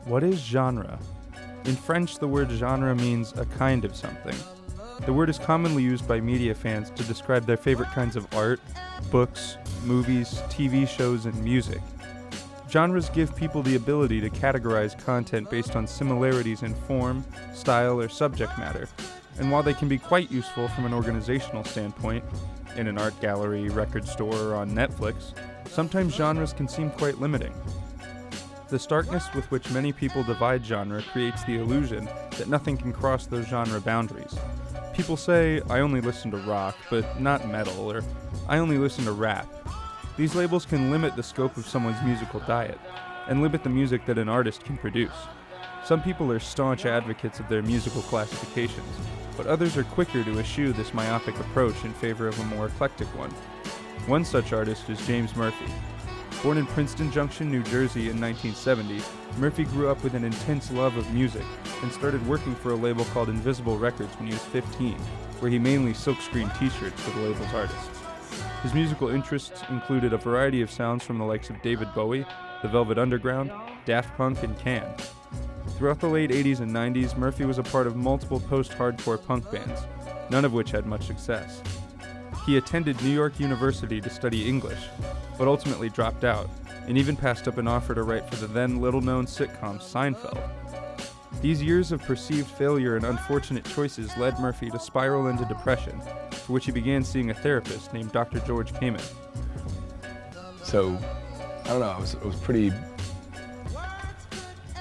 What is genre? In French, the word genre means a kind of something. The word is commonly used by media fans to describe their favorite kinds of art, books, movies, TV shows, and music. Genres give people the ability to categorize content based on similarities in form, style, or subject matter, and while they can be quite useful from an organizational standpoint, in an art gallery, record store, or on Netflix, sometimes genres can seem quite limiting. The starkness with which many people divide genre creates the illusion that nothing can cross those genre boundaries. People say, I only listen to rock, but not metal, or I only listen to rap. These labels can limit the scope of someone's musical diet, and limit the music that an artist can produce. Some people are staunch advocates of their musical classifications, but others are quicker to eschew this myopic approach in favor of a more eclectic one. One such artist is James Murphy. Born in Princeton Junction, New Jersey in 1970, Murphy grew up with an intense love of music and started working for a label called Invisible Records when he was 15, where he mainly silkscreened t-shirts for the label's artists. His musical interests included a variety of sounds from the likes of David Bowie, the Velvet Underground, Daft Punk, and Can. Throughout the late 80s and 90s, Murphy was a part of multiple post-hardcore punk bands, none of which had much success. He attended New York University to study English, but ultimately dropped out, and even passed up an offer to write for the then little-known sitcom Seinfeld. These years of perceived failure and unfortunate choices led Murphy to spiral into depression, for which he began seeing a therapist named Dr. George Kamen. So, I don't know, I was pretty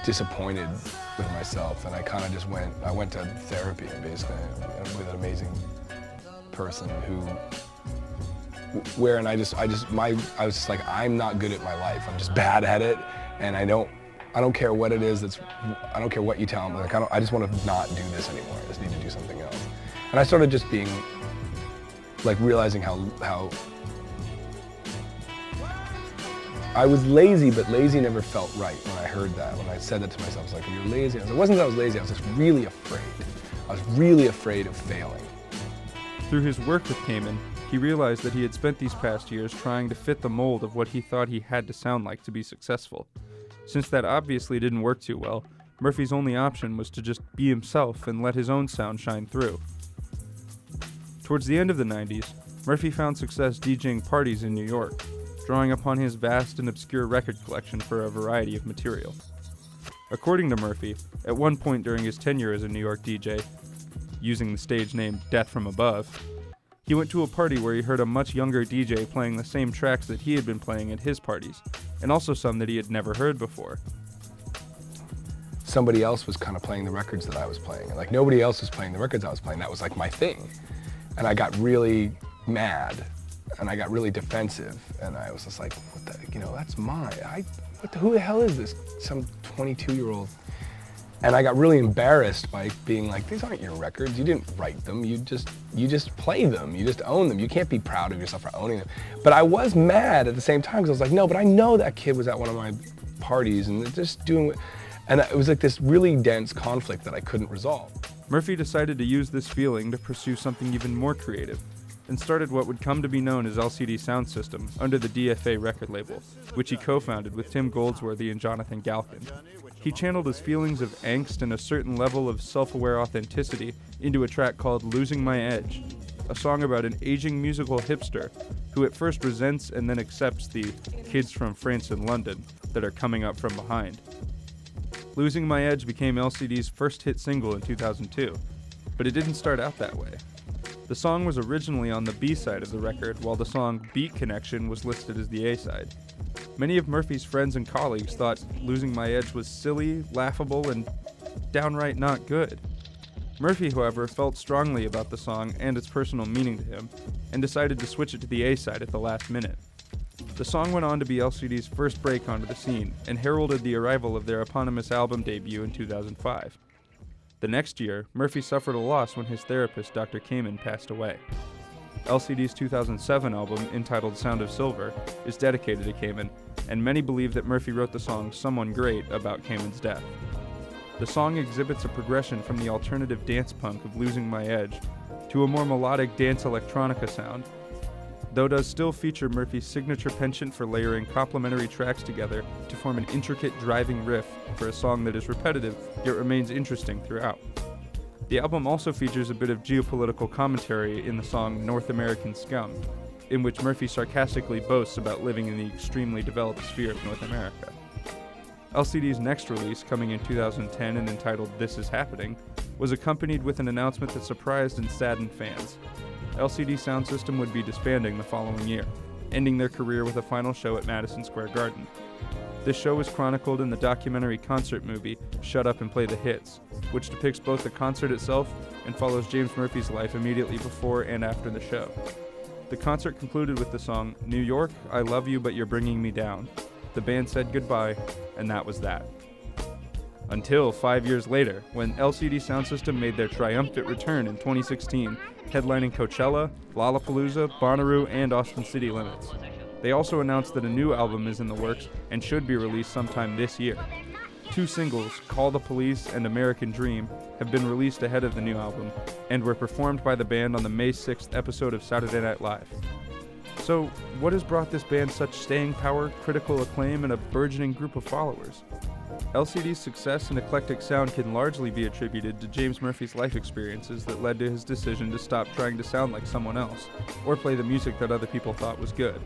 disappointed with myself, and I kind of just went to therapy, basically, with an amazing person I was just like, I'm not good at my life. I'm just bad at it, and I don't care what it is. I don't care what you tell me. Like, I just want to not do this anymore. I just need to do something else. And I started just being, like, realizing how I was lazy, but lazy never felt right when I heard that. When I said that to myself, I was like, you're lazy. It wasn't that I was lazy. I was just really afraid. I was really afraid of failing. Through his work with Kamen, he realized that he had spent these past years trying to fit the mold of what he thought he had to sound like to be successful. Since that obviously didn't work too well, Murphy's only option was to just be himself and let his own sound shine through. Towards the end of the 90s, Murphy found success DJing parties in New York, drawing upon his vast and obscure record collection for a variety of material. According to Murphy, at one point during his tenure as a New York DJ, using the stage name Death from Above, he went to a party where he heard a much younger DJ playing the same tracks that he had been playing at his parties, and also some that he had never heard before. Somebody else was kind of playing the records that I was playing, and like nobody else was playing the records I was playing. That was like my thing. And I got really mad, and I got really defensive, and I was just like, what the, that's mine. Who the hell is this? Some 22-year-old. And I got really embarrassed by being like, these aren't your records. You didn't write them. You just play them. You just own them. You can't be proud of yourself for owning them. But I was mad at the same time because I was like, no, but I know that kid was at one of my parties and just doing what, and it was like this really dense conflict that I couldn't resolve. Murphy decided to use this feeling to pursue something even more creative, and started what would come to be known as LCD Soundsystem under the DFA record label, which he co-founded with Tim Goldsworthy and Jonathan Galkin. He channeled his feelings of angst and a certain level of self-aware authenticity into a track called Losing My Edge, a song about an aging musical hipster who at first resents and then accepts the kids from France and London that are coming up from behind. Losing My Edge became LCD's first hit single in 2002, but it didn't start out that way. The song was originally on the B-side of the record, while the song Beat Connection was listed as the A-side. Many of Murphy's friends and colleagues thought Losing My Edge was silly, laughable, and downright not good. Murphy, however, felt strongly about the song and its personal meaning to him, and decided to switch it to the A-side at the last minute. The song went on to be LCD's first break onto the scene, and heralded the arrival of their eponymous album debut in 2005. The next year, Murphy suffered a loss when his therapist, Dr. Kamen, passed away. LCD's 2007 album, entitled Sound of Silver, is dedicated to Kamen, and many believe that Murphy wrote the song Someone Great about Kamen's death. The song exhibits a progression from the alternative dance punk of Losing My Edge to a more melodic dance electronica sound, though does still feature Murphy's signature penchant for layering complementary tracks together to form an intricate driving riff for a song that is repetitive yet remains interesting throughout. The album also features a bit of geopolitical commentary in the song North American Scum, in which Murphy sarcastically boasts about living in the extremely developed sphere of North America. LCD's next release, coming in 2010 and entitled This Is Happening, was accompanied with an announcement that surprised and saddened fans. LCD Soundsystem would be disbanding the following year, ending their career with a final show at Madison Square Garden. This show was chronicled in the documentary concert movie Shut Up and Play the Hits, which depicts both the concert itself and follows James Murphy's life immediately before and after the show. The concert concluded with the song New York, I Love You But You're Bringing Me Down. The band said goodbye, and that was that. Until 5 years later, when LCD Soundsystem made their triumphant return in 2016, headlining Coachella, Lollapalooza, Bonnaroo, and Austin City Limits. They also announced that a new album is in the works and should be released sometime this year. 2 singles, Call the Police and American Dream, have been released ahead of the new album and were performed by the band on the May 6th episode of Saturday Night Live. So, what has brought this band such staying power, critical acclaim, and a burgeoning group of followers? LCD's success and eclectic sound can largely be attributed to James Murphy's life experiences that led to his decision to stop trying to sound like someone else, or play the music that other people thought was good.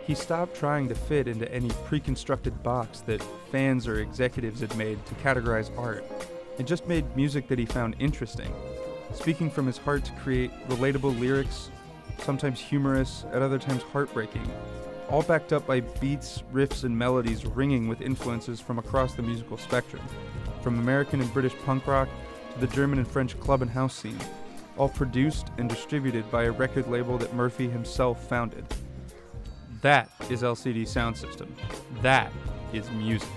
He stopped trying to fit into any pre-constructed box that fans or executives had made to categorize art, and just made music that he found interesting, speaking from his heart to create relatable lyrics, sometimes humorous, at other times heartbreaking, all backed up by beats, riffs, and melodies ringing with influences from across the musical spectrum, from American and British punk rock to the German and French club and house scene, all produced and distributed by a record label that Murphy himself founded. That is LCD Soundsystem. That is music.